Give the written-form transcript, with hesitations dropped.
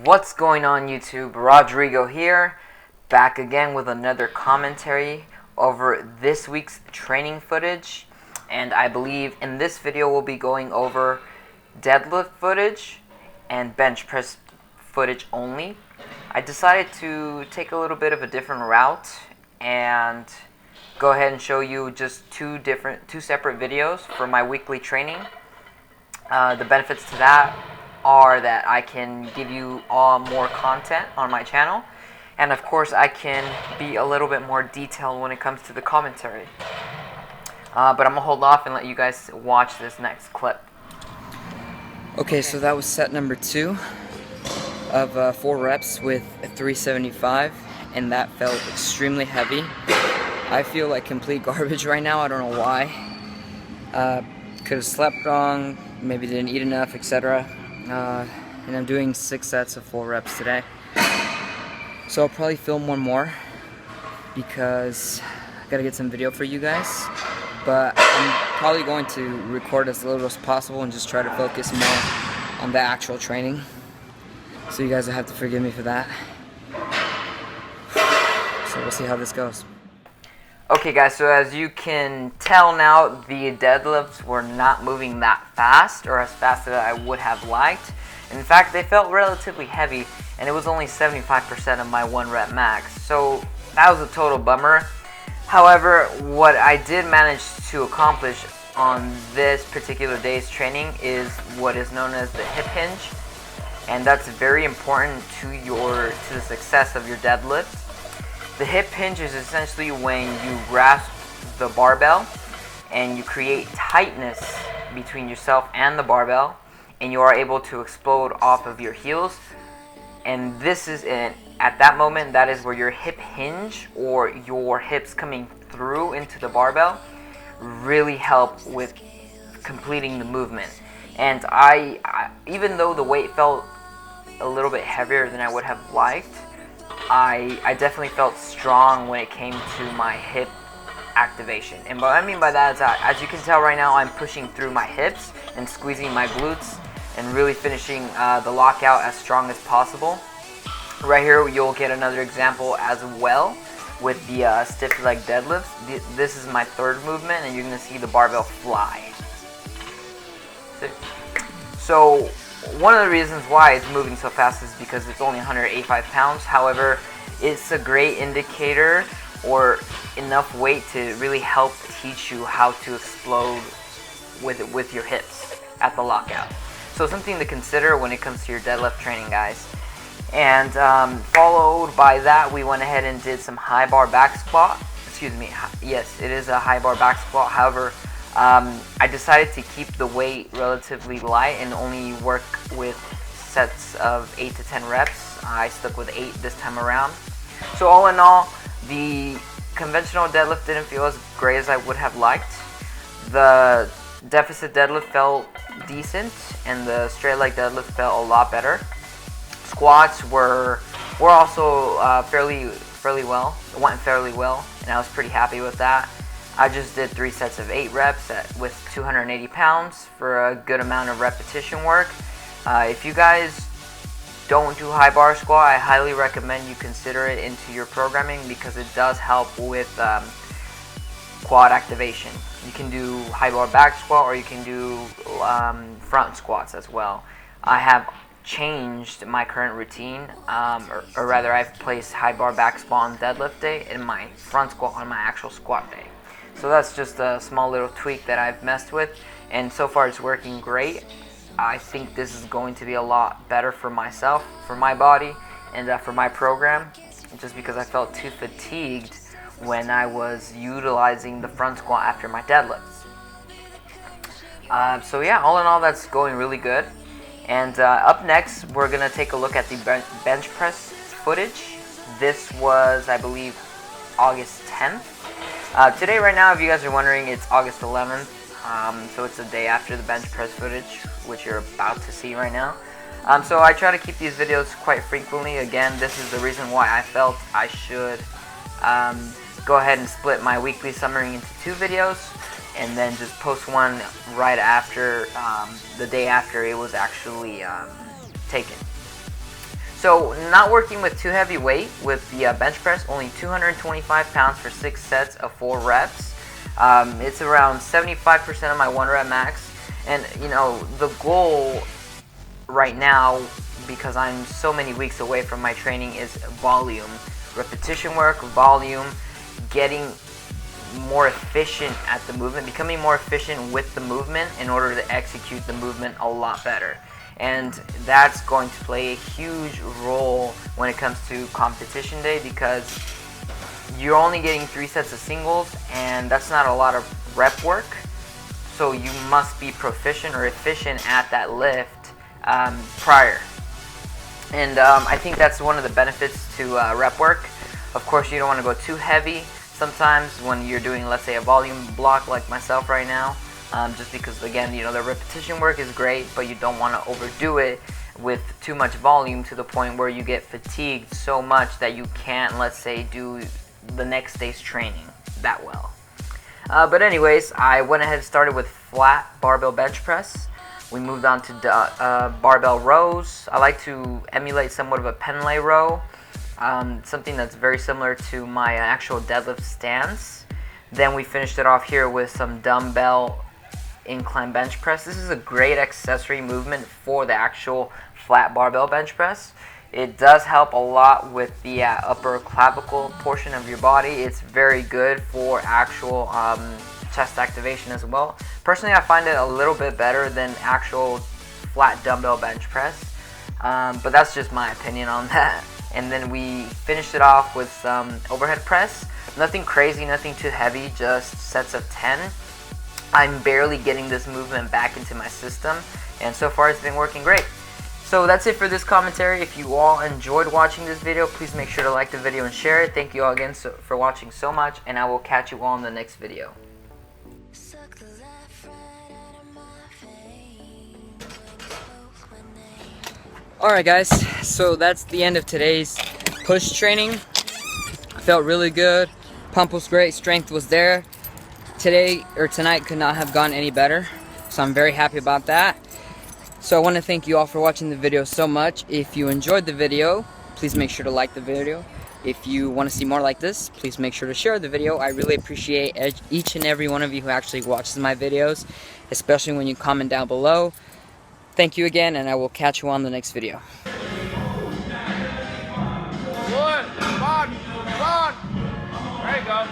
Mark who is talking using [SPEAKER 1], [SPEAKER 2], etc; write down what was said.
[SPEAKER 1] What's going on YouTube? Rodrigo here, back again with another commentary over this week's training footage. And I believe in this video we'll be going over deadlift footage and bench press footage only. I decided to take a little bit of a different route and go ahead and show you just two separate videos for my weekly training. The benefits to that are that I can give you all more content on my channel, and of course I can be a little bit more detailed when it comes to the commentary. But I'm gonna hold off and let you guys watch this next clip.
[SPEAKER 2] Okay, so that was set number 2 of 4 reps with a 375, and that felt extremely heavy. I feel like complete garbage right now. I don't know why. Could have slept wrong, maybe didn't eat enough, etc. And I'm doing 6 sets of 4 reps today. So I'll probably film one more because I gotta get some video for you guys. But I'm probably going to record as little as possible and just try to focus more on the actual training. So you guys will have to forgive me for that. So we'll see how this goes.
[SPEAKER 1] Okay guys, so as you can tell now, the deadlifts were not moving that fast, or as fast as I would have liked. In fact, they felt relatively heavy, and it was only 75% of my 1 rep max. So that was a total bummer. However, what I did manage to accomplish on this particular day's training is what is known as the hip hinge. And that's very important to the success of your deadlift. The hip hinge is essentially when you grasp the barbell and you create tightness between yourself and the barbell, and you are able to explode off of your heels. And this is at that moment, that is where your hip hinge, or your hips coming through into the barbell, really help with completing the movement. And I even though the weight felt a little bit heavier than I would have liked, I definitely felt strong when it came to my hip activation. And what I mean by that is that, as you can tell right now, I'm pushing through my hips and squeezing my glutes and really finishing the lockout as strong as possible. Right here you'll get another example as well with the stiff leg deadlifts. This is my 3rd movement, and you're going to see the barbell fly. So one of the reasons why it's moving so fast is because it's only 185 pounds. However, it's a great indicator, or enough weight to really help teach you how to explode with your hips at the lockout. So something to consider when it comes to your deadlift training, guys. And followed by that, we went ahead and did some high bar back squat. Excuse me, yes, it is a high bar back squat. However, I decided to keep the weight relatively light and only work with sets of 8 to 10 reps. I stuck with 8 this time around. So all in all, the conventional deadlift didn't feel as great as I would have liked. The deficit deadlift felt decent, and the straight leg deadlift felt a lot better. Squats were also fairly well. It went fairly well, and I was pretty happy with that. I just did 3 sets of 8 reps with 280 pounds for a good amount of repetition work. If you guys don't do high bar squat, I highly recommend you consider it into your programming, because it does help with quad activation. You can do high bar back squat, or you can do front squats as well. I have changed my current routine, or rather I've placed high bar back squat on deadlift day and my front squat on my actual squat day. So that's just a small little tweak that I've messed with, and so far it's working great. I think this is going to be a lot better for myself, for my body, and for my program, just because I felt too fatigued when I was utilizing the front squat after my deadlifts. So yeah, all in all, that's going really good. And up next, we're going to take a look at the bench press footage. This was, I believe, August 10th. Today, right now, if you guys are wondering, it's August 11th. So it's the day after the bench press footage, which you're about to see right now. So I try to keep these videos quite frequently. Again, this is the reason why I felt I should go ahead and split my weekly summary into 2 videos, and then just post one right after, the day after it was actually taken. So not working with too heavy weight with the bench press, only 225 pounds for 6 sets of 4 reps. It's around 75% of my 1 rep max. And you know, the goal right now, because I'm so many weeks away from my training, is volume. Repetition work, volume, getting more efficient at the movement, becoming more efficient with the movement in order to execute the movement a lot better. And that's going to play a huge role when it comes to competition day, because you're only getting 3 sets of singles, and that's not a lot of rep work. So you must be proficient or efficient at that lift prior. And I think that's one of the benefits to rep work. Of course, you don't want to go too heavy sometimes when you're doing, let's say, a volume block like myself right now. Just because, again, you know, the repetition work is great, but you don't want to overdo it with too much volume to the point where you get fatigued so much that you can't, let's say, do the next day's training that well. But anyways, I went ahead and started with flat barbell bench press. We moved on to barbell rows. I like to emulate somewhat of a pen lay row, something that's very similar to my actual deadlift stance. Then we finished it off here with some dumbbell incline bench press. This is a great accessory movement for the actual flat barbell bench press. It does help a lot with the upper clavicle portion of your body. It's very good for actual chest activation as well. Personally, I find it a little bit better than actual flat dumbbell bench press, but that's just my opinion on that. And then we finished it off with some overhead press. Nothing crazy, nothing too heavy, just sets of 10. I'm barely getting this movement back into my system, and so far it's been working great. So that's it for this commentary. If you all enjoyed watching this video, please make sure to like the video and share it. Thank you all again for watching so much, and I will catch you all in the next video.
[SPEAKER 2] Alright guys, so that's the end of today's push training. Felt really good. Pump was great, strength was there. Today or tonight could not have gone any better, so I'm very happy about that. So I want to thank you all for watching the video so much. If you enjoyed the video, please make sure to like the video. If you want to see more like this, please make sure to share the video. I really appreciate each and every one of you who actually watches my videos, especially when you comment down below. Thank you again, and I will catch you on the next video.
[SPEAKER 3] Good. Come on. Come on. There you go.